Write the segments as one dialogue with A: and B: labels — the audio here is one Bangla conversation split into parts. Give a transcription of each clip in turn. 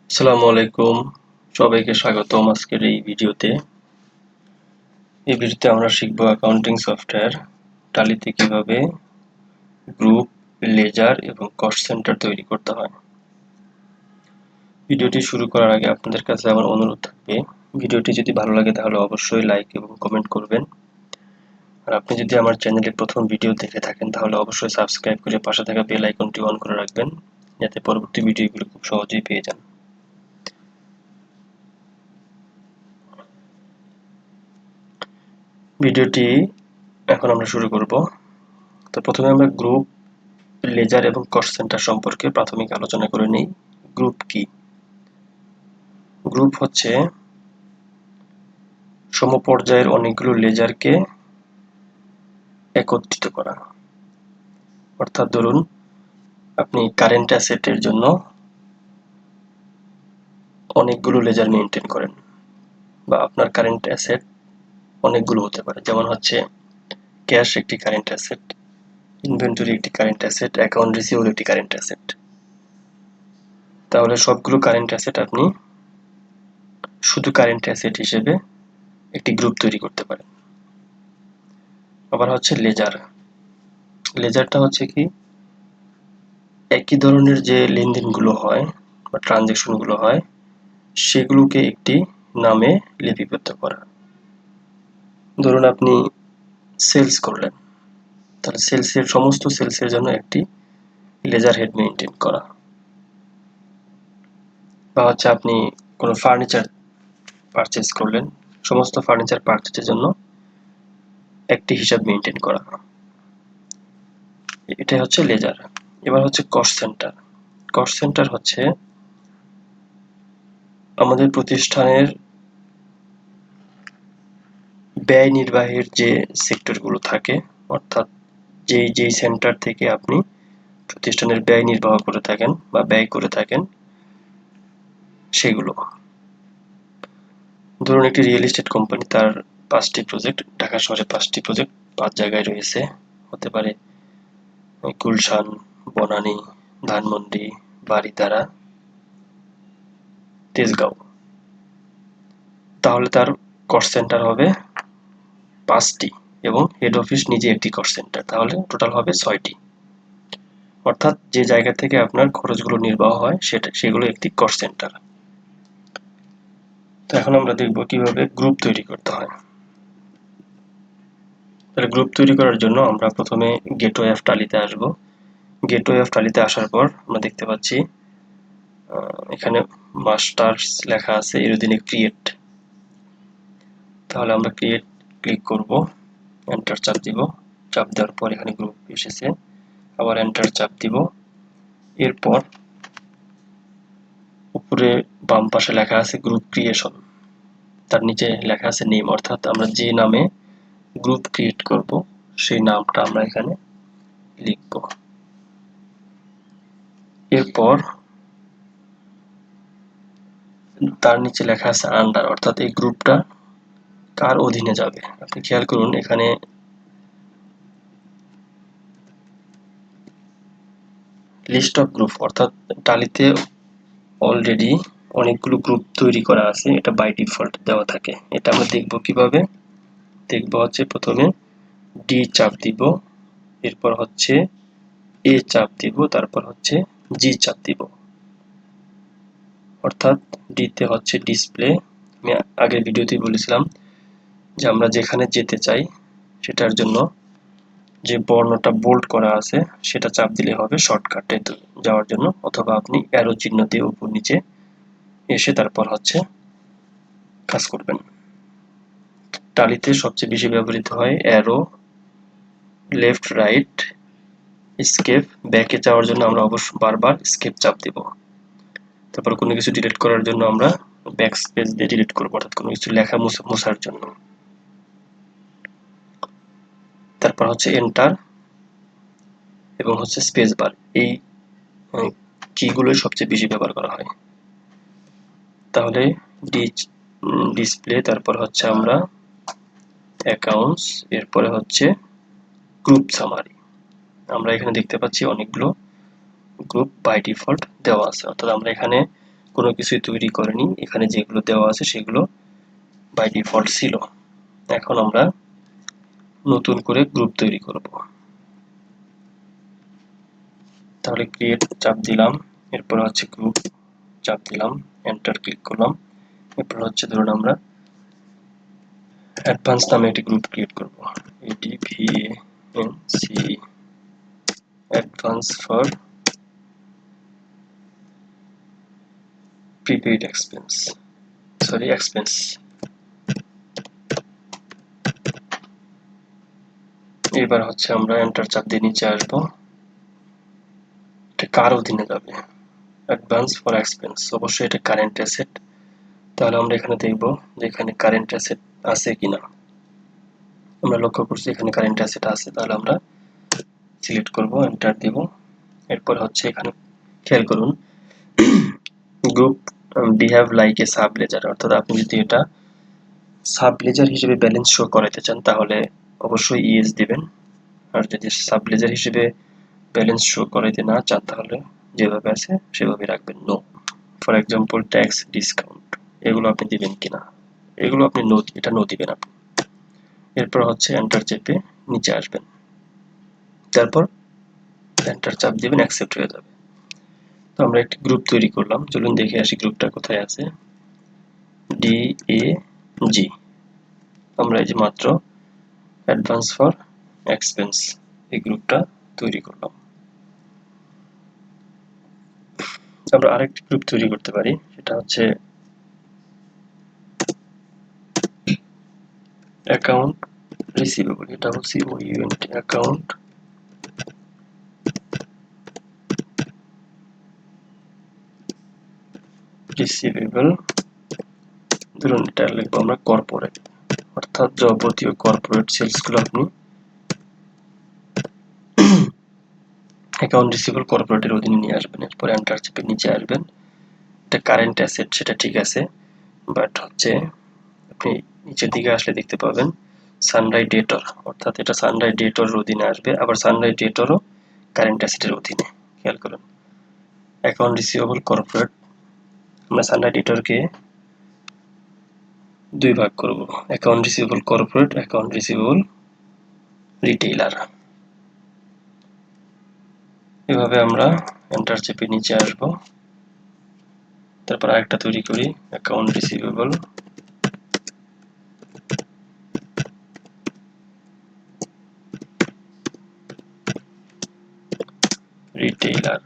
A: আসসালামু আলাইকুম, সবাইকে স্বাগতম আজকের এই ভিডিওতে। আমরা শিখব অ্যাকাউন্টিং সফটওয়্যার টালিতে কিভাবে গ্রুপ, লেজার এবং কস্ট সেন্টার তৈরি করতে হয়। ভিডিওটি শুরু করার আগে আপনাদের কাছে আমার অনুরোধ থাকবে, ভিডিওটি যদি ভালো লাগে তাহলে অবশ্যই লাইক এবং কমেন্ট করবেন। আর আপনি যদি আমার চ্যানেলে প্রথম ভিডিও দেখে থাকেন তাহলে অবশ্যই সাবস্ক্রাইব করে পাশে থাকা বেল আইকনটি অন করে রাখবেন, যাতে পরবর্তী ভিডিওগুলো খুব সহজেই পেয়ে যান। ভিডিওটি এখন আমরা শুরু করব। তো প্রথমে আমরা গ্রুপ, লেজার এবং কস্ট সেন্টার সম্পর্কে প্রাথমিক আলোচনা করে নিই। গ্রুপ কি? গ্রুপ হচ্ছে সমপর্যায়ের অনেকগুলো লেজারকে একত্রিত করা। অর্থাৎ ধরুন আপনি কারেন্ট অ্যাসেটের জন্য অনেকগুলো লেজার মেনটেন করেন, বা আপনার কারেন্ট অ্যাসেট অনেকগুলো হতে পারে। যেমন হচ্ছে ক্যাশ একটি কারেন্ট অ্যাসেট, ইনভেন্টরি একটি কারেন্ট অ্যাসেট, অ্যাকাউন্ট রিসিভেবল একটি কারেন্ট অ্যাসেট। তাহলে সবগুলো কারেন্ট অ্যাসেট আপনি শুধু কারেন্ট অ্যাসেট হিসেবে একটি গ্রুপ তৈরি করতে পারেন। আবার হচ্ছে লেজার। লেজারটা হচ্ছে কি, একই ধরনের যে লেনদেনগুলো হয় বা ট্রানজ্যাকশনগুলো হয় সেগুলোকে একটি নামে লিপিবদ্ধ করা। ধরুন আপনি সেলস করলেন, তাহলে সমস্ত সেলসের জন্য একটি লেজার হেড মেনটেন করা। বা হচ্ছে আপনি কোনো ফার্নিচার পারচেজ করলেন, সমস্ত ফার্নিচার পারচেজের জন্য একটি হিসাব মেনটেন করা। এটাই হচ্ছে লেজার। এবার হচ্ছে কস্ট সেন্টার। কস্ট সেন্টার হচ্ছে আমাদের প্রতিষ্ঠানের ব্যয় নির্বাহের যে সেক্টরগুলো থাকে, অর্থাৎ যেই সেন্টার থেকে আপনি প্রতিষ্ঠানের ব্যয় নির্বাহ করে থাকেন বা ব্যয় করে থাকেন সেগুলো। ধরুন একটি রিয়েল এস্টেট কোম্পানি, তার 5টি প্রজেক্ট, ঢাকা শহরে 5টি প্রজেক্ট 5 জায়গায় রয়েছে। হতে পারে গুলশান, বনানী, ধানমন্ডি, বারিধারা, তেজগাঁও। তাহলে তার কস্ট সেন্টার হবে 5টি এবং হেড অফিস নিজে একটি কস্ট সেন্টার, তাহলে টোটাল হবে 6টি। অর্থাৎ যে জায়গা থেকে আপনার খরচগুলো নির্বাহ হয় সেগুলো একটি কস্ট সেন্টার। তো এখন আমরা দেখব কিভাবে গ্রুপ তৈরি করতে হয়। তাহলে গ্রুপ তৈরি করার জন্য আমরা প্রথমে গেটওয়ে অফ টালিতে আসব। গেটওয়ে অফ টালিতে আসার পর আমরা দেখতে পাচ্ছি এখানে মাস্টার্স লেখা আছে, এর অধীনে ক্রিয়েট। তাহলে আমরা ক্রিয়েট ক্লিক করব, এন্টার চাপ দিব। চাপ দেওয়ার পর এখানে গ্রুপ এসেছে, আবার এন্টার চাপ দিব। এরপর উপরে বাম পাশে লেখা আছে গ্রুপ ক্রিয়েশন, তার নিচে লেখা আছে নেম, অর্থাৎ আমরা যে নামে গ্রুপ ক্রিয়েট করব সেই নামটা আমরা এখানে লিখব। এরপর তার নিচে লেখা আছে আন্ডার, অর্থাৎ এই গ্রুপটা কার অধীনে যাবে। আপনি খেয়াল করুন এখানে লিস্ট অফ গ্রুপ, অর্থাৎ টালিতে অলরেডি অনেকগুলো গ্রুপ তৈরি করা আছে, এটা বাই ডিফল্ট দেওয়া থাকে। এটা আমরা দেখব কিভাবে। দেখব হচ্ছে প্রথমে ডি চাপ দিব, এরপর হচ্ছে এ চাপ দিব, তারপর হচ্ছে জি চাপ দিব। অর্থাৎ ডিতে হচ্ছে ডিসপ্লে। আমি আগের ভিডিওতে বলেছিলাম যে আমরা যেখানে যেতে চাই সেটার জন্য যে বর্ণটা বোল্ড করা আছে সেটা চাপ দিলে হবে শর্টকাটে যাওয়ার জন্য, অথবা আপনি অ্যারো চিহ্ন দিয়ে উপর নিচে এসে তারপর হচ্ছে কাজ করবেন। টালিতে সবচেয়ে বেশি ব্যবহৃত হয় অ্যারো, লেফট, রাইট, স্কেপ। ব্যাকে যাওয়ার জন্য আমরা অবশ্য বারবার স্কেপ চাপ দিব। তারপর কোনো কিছু ডিলিট করার জন্য আমরা ব্যাক স্পেস দিয়ে ডিলিট করবো, অর্থাৎ কোনো কিছু লেখা মোছার জন্য। তারপর হচ্ছে এন্টার এবং হচ্ছে স্পেস বার, এই কিগুলোই সবচেয়ে বেশি ব্যবহার করা হয়। তাহলে ডিসপ্লে, তারপর হচ্ছে আমরা অ্যাকাউন্টস, এরপরে হচ্ছে গ্রুপ সামারি। আমরা এখানে দেখতে পাচ্ছি অনেকগুলো গ্রুপ বাই ডিফল্ট দেওয়া আছে, অর্থাৎ আমরা এখানে কোনো কিছুই তৈরি করেনি, এখানে যেগুলো দেওয়া আছে সেগুলো বাই ডিফল্ট ছিল। এখন আমরা নতুন করে গ্রুপ তৈরি করব। তাহলে ক্রিয়েট চাপ দিলাম, এরপর হচ্ছে গ্রুপ চাপ দিলাম, এন্টার ক্লিক করলাম। এরপর হচ্ছে ধরুন আমরা অ্যাডভান্স নামে একটি গ্রুপ ক্রিয়েট করব, ADVANC, advance for prepaid expense, expense. এবার হচ্ছে আমরা এন্টার চাপ দিয়ে নিচে আসবো। এটা কার অধীনে যাবে? অ্যাডভান্স ফর এক্সপেন্স, অবশ্যই এটা কারেন্ট অ্যাসেট। তাহলে আমরা এখানে দেখব যে এখানে কারেন্ট অ্যাসেট আছে কিনা। আমরা লক্ষ্য করছি এখানে কারেন্ট অ্যাসেট আছে, তাহলে আমরা সিলেক্ট করব, এন্টার দেব। এরপর হচ্ছে এখানে খেয়াল করুন group behave like a sub ledger, অর্থাৎ আপনি যদি এটা সাব লেজার হিসেবে ব্যালেন্স শো করাতে চান তাহলে অবশ্যই ইএস দিবেন, আর যদি সাব লেজার হিসেবে ব্যালেন্স শো করাইতে না চান তাহলে যেভাবে আছে সেভাবে রাখবেন, no. For example tax, discount, এগুলো আপনি দিবেন কিনা, এগুলো আপনি নো, এটা নো দিবেন আপনি। এরপর হচ্ছে এন্টার চেপে নিচে আসবেন, তারপর এন্টার চাপ দিবেন, অ্যাকসেপ্ট হয়ে যাবে। তো আমরা একটি গ্রুপ তৈরি করলাম, চলুন দেখে আসি গ্রুপটা কোথায় আছে। DAG, আমরা এই যে মাত্র অ্যাডভান্স ফর এক্সপেন্স এই গ্রুপটা তৈরি করলাম। আমরা আরেকটি গ্রুপ তৈরি করতে পারি, সেটা হচ্ছে অ্যাকাউন্ট রিসিভেবল, এটা হচ্ছে COUNT, অ্যাকাউন্ট রিসিভেবল। ধরুন এটা লিখবো আমরা কর্পোরেট, অর্থাৎ যাবতীয় কর্পোরেট সেলসগুলো আপনি অ্যাকাউন্ট রিসিভেবল কর্পোরেটের অধীনে নিয়ে আসবেন। এরপর এন্টার চেপে নিচে আসবেন। এটা কারেন্ট অ্যাসেট, সেটা ঠিক আছে, বাট হচ্ছে আপনি নিচের দিকে আসলে দেখতে পাবেন সানরাইজ ডেটর, অর্থাৎ এটা সানরাইজ ডেটরের অধীনে আসবে, আবার সানরাইজ ডেটরও কারেন্ট অ্যাসেটের অধীনে। খেয়াল করুন অ্যাকাউন্ট রিসিভেবল কর্পোরেট, আমরা সানরাইজ ডেটরকে দুই ভাগ করব, account receivable corporate, account receivable retailer. এভাবে আমরা এন্টার চেপে নিচে আসব। তারপর আরেকটা তৈরি করি, অ্যাকাউন্ট রিসিভেবল রিটেইলার।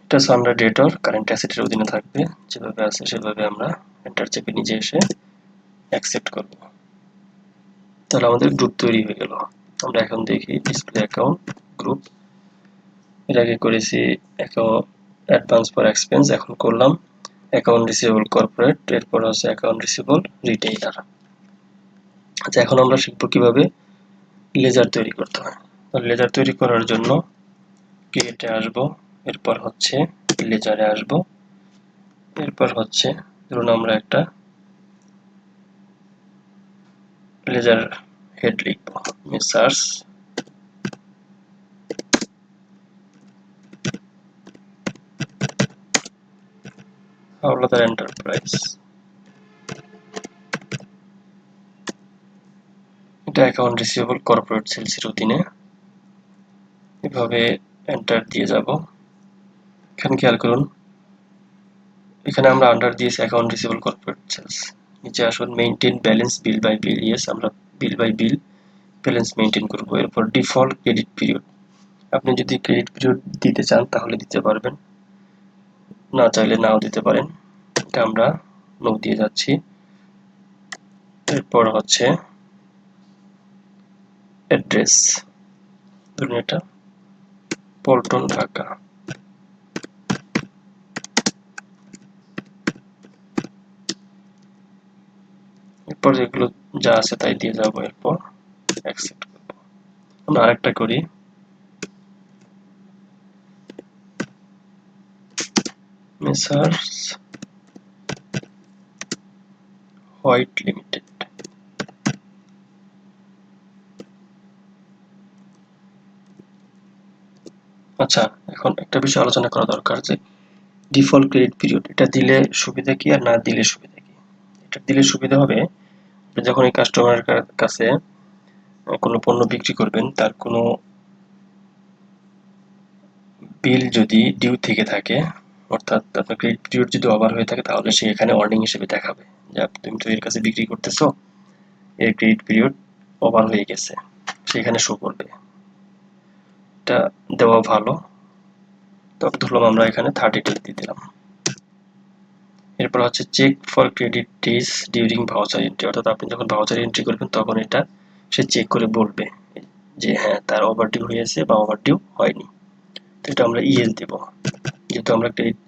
A: এটা সানরাইজ ডেটর কারেন্ট অ্যাসেটের অধীনে থাকবে, যেভাবে আছে সেভাবে আমরা এন্টার চেপে নিচে এসে অ্যাকসেপ্ট করব। তাহলে আমাদের গ্রুপ তৈরি হয়ে গেল। আমরা এখন দেখি ডিসপ্লে অ্যাকাউন্ট গ্রুপ, এর আগে করেছি অ্যাডভান্স ফর এক্সপেন্স, এখন করলাম অ্যাকাউন্ট রিসিভেবল কর্পোরেট, এরপর হচ্ছে অ্যাকাউন্ট রিসিভেবল রিটেইলার। আচ্ছা, এখন আমরা শিখব কিভাবে লেজার তৈরি করতে হয়। লেজার তৈরি করার জন্য ক্রিয়েটে আসব, এরপর হচ্ছে লেজারে আসব, এরপর হচ্ছে ধরুন আমরা একটা লেজার হেড লিখব, মেসার্স হাওলাদার এন্টারপ্রাইজ। এটা অ্যাকাউন্ট রিসিভেবল কর্পোরেট সেলসের অধীনে। এভাবে এন্টার দিয়ে যাব। এখানে খেয়াল করুন এখানে আমরা আন্ডার দিয়েছি অ্যাকাউন্ট রিসিভেবল কর্পোরেট সেলস। নিচে আসুন maintain balance bill by bill, yes আমরা bill by bill balance maintain করব। এরপর ডিফল্ট ক্রেডিট পিরিয়ড, আপনি যদি ক্রেডিট পিরিয়ড দিতে চান তাহলে দিতে পারবেন, না চাইলে নাও দিতে পারেন। এটা আমরা নো দিয়ে যাচ্ছি। এরপর হচ্ছে অ্যাড্রেস, ধরুন এটা পল্টন, ঢাকা। এরপর যেগুলো যা আছে তাই দিয়ে যাব, এরপর অ্যাকসেপ্ট করব। আমরা আরেকটা করি, মেসার্স হোয়াইট লিমিটেড। আচ্ছা, এখন একটা বিষয় আলোচনা করা দরকার যে ডিফল্ট ক্রেডিট পিরিয়ড এটা দিলে সুবিধা কি আর না দিলে সুবিধা কি। এটা দিলে সুবিধা হবে যখন এই কাস্টমারের কাছে কোনো পণ্য বিক্রি করবেন, তার কোনো বিল যদি ডিউ থেকে থাকে, অর্থাৎ আপনার ক্রেডিট পিরিয়ড যদি ওভার হয়ে থাকে, তাহলে সে এখানে ওয়ার্নিং হিসেবে দেখাবে যে তুমি তো এর কাছে বিক্রি করতেছো, এর ক্রেডিট পিরিয়ড ওভার হয়ে গেছে, সেখানে শো করবে। এটা দেওয়া ভালো। তবে ধরলাম আমরা এখানে 30 ডেজ দিয়ে দিলাম। এরপর হচ্ছে check for credit days during voucher entry, অর্থাৎ আপনি যখন ভাউচার এন্ট্রি করবেন তখন এটা সে চেক করে বলবে যে হ্যাঁ তার ওভারডিউ হয়েছে বা ওভারডিউ হয়নি। তো এটা আমরা ইয়েস দিব, যেহেতু আমরা ক্রেডিট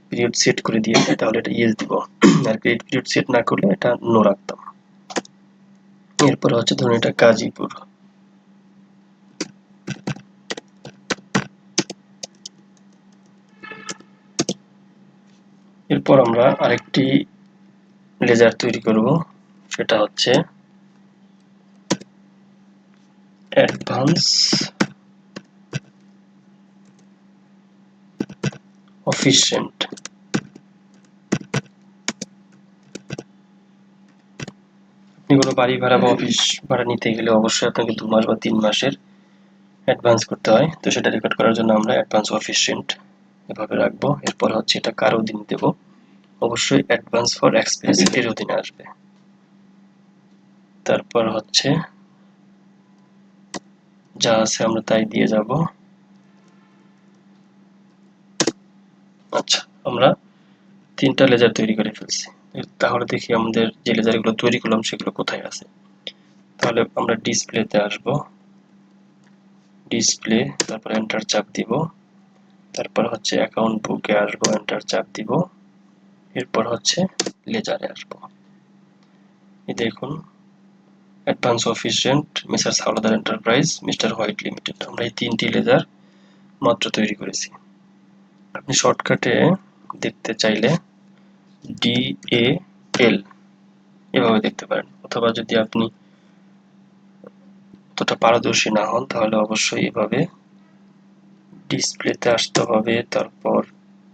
A: পিরিয়ড সেট করে দিয়েছি তাহলে এটা ইয়েস দিব, আর ক্রেডিট পিরিয়ড সেট না করলে এটা নো রাখতাম। এরপর হচ্ছে ধরুন এটা গাজীপুর, এরপর আমরা আরেকটি লেজার তৈরি করব, সেটা হচ্ছে অ্যাডভান্স অফিস রেন্ট। আপনি কোনো বাড়ি ভাড়া বা অফিস ভাড়া নিতে গেলে অবশ্যই আপনাকে 2 মাস বা 3 মাসের অ্যাডভান্স করতে হয়। তো সেটা রেকর্ড করার জন্য আমরা অ্যাডভান্স অফিস রেন্ট এভাবে রাখবো। এরপর হচ্ছে এটা কার অধীনে দেব, অবশ্যই অ্যাডভান্স ফর এক্সপ্রেস এর অধীনে আসবে। তারপর হচ্ছে যা আছে আমরা তাই দিয়ে যাব। আচ্ছা, আমরা 3টা লেজার তৈরি করে ফেলছি। তাহলে দেখি আমাদের যে লেজারগুলো তৈরি করলাম সেগুলো কোথায় আছে। তাহলে আমরা ডিসপ্লেতে আসব, ডিসপ্লে, তারপর এন্টার চাপ দিব। তারপর হচ্ছে অ্যাকাউন্ট বুকে আসবো, এন্টার চাপ দিব। এরপর হচ্ছে লেজারে আসবো। এই দেখুন advance office rent, Mrs Howlader enterprise, mister white limited. আমরা এই 3টি লেজার মাত্র তৈরি করেছি। আপনি শর্টকাটে দেখতে চাইলে DAL এভাবে দেখতে পারেন, অথবা যদি আপনি অতটা পারদর্শী না হন তাহলে অবশ্যই এভাবে ডিসপ্লেতে আসতে হবে, তারপর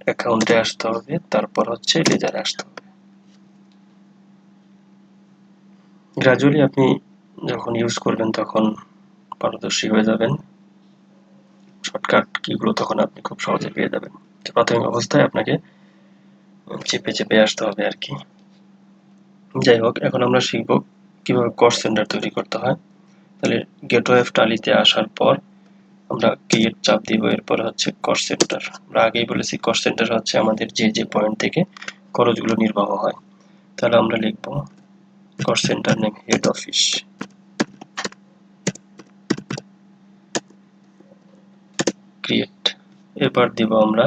A: অ্যাকাউন্টে আসতে হবে, তারপর হচ্ছে লেজারে আসতে হবে। গ্রাজুয়ালি আপনি যখন ইউজ করবেন তখন পারদর্শী হয়ে যাবেন, শর্টকাট কিগুলো তখন আপনি খুব সহজে পেয়ে যাবেন। প্রাথমিক অবস্থায় আপনাকে চেপে চেপে আসতে হবে আর কি। যাই হোক, এখন আমরা শিখব কিভাবে কস্ট সেন্টার তৈরি করতে হয়। তাহলে গেটওয়ে অফ টালিতে আসার পর আমরা ক্রিয়েট চাপ দিব, এরপর হচ্ছে কস্ট সেন্টার। আমরা আগেই বলেছি কস্ট সেন্টার হচ্ছে আমাদের যে যে পয়েন্ট থেকে খরচগুলো নির্বাহ হয়। তাহলে আমরা লিখব cost centre name head office, create. এবার দিব আমরা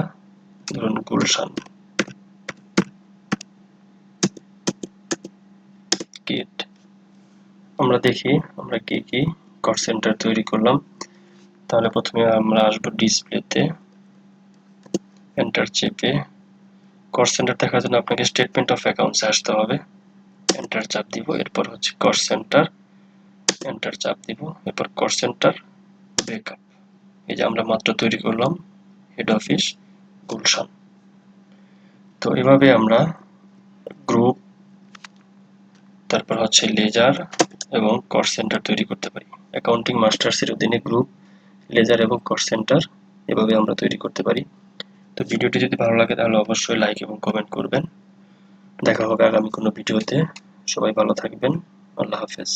A: ধরুন গুলশান, ক্রিয়েট। আমরা দেখি আমরা কি কি কস্ট সেন্টার তৈরি করলাম। তাহলে প্রথমে আমরা আসবো ডিসপ্লেতে, এন্টার চেপে কস্ট সেন্টার দেখার জন্য আপনাকে স্টেটমেন্ট অফ অ্যাকাউন্টসে আসতে হবে, এন্টার চাপ দিব। এরপর হচ্ছে কস্ট সেন্টার, এন্টার চাপ দিব। এরপর কস্ট সেন্টার ব্রেকআপ, এই যে আমরা মাত্র তৈরি করলাম হেড অফিস গুলশান। তো এভাবে আমরা গ্রুপ, তারপর হচ্ছে লেজার এবং কস্ট সেন্টার তৈরি করতে পারি। অ্যাকাউন্টিং মাস্টার্সের অধীনে গ্রুপ, লেজার এবং কস্ট সেন্টার এভাবে আমরা তৈরি করতে পারি। তো ভিডিওটি যদি ভালো লাগে তাহলে অবশ্যই লাইক এবং কমেন্ট করবেন। দেখা হবে আগামী কোনো ভিডিওতে। সবাই ভালো থাকবেন। আল্লাহ হাফেজ।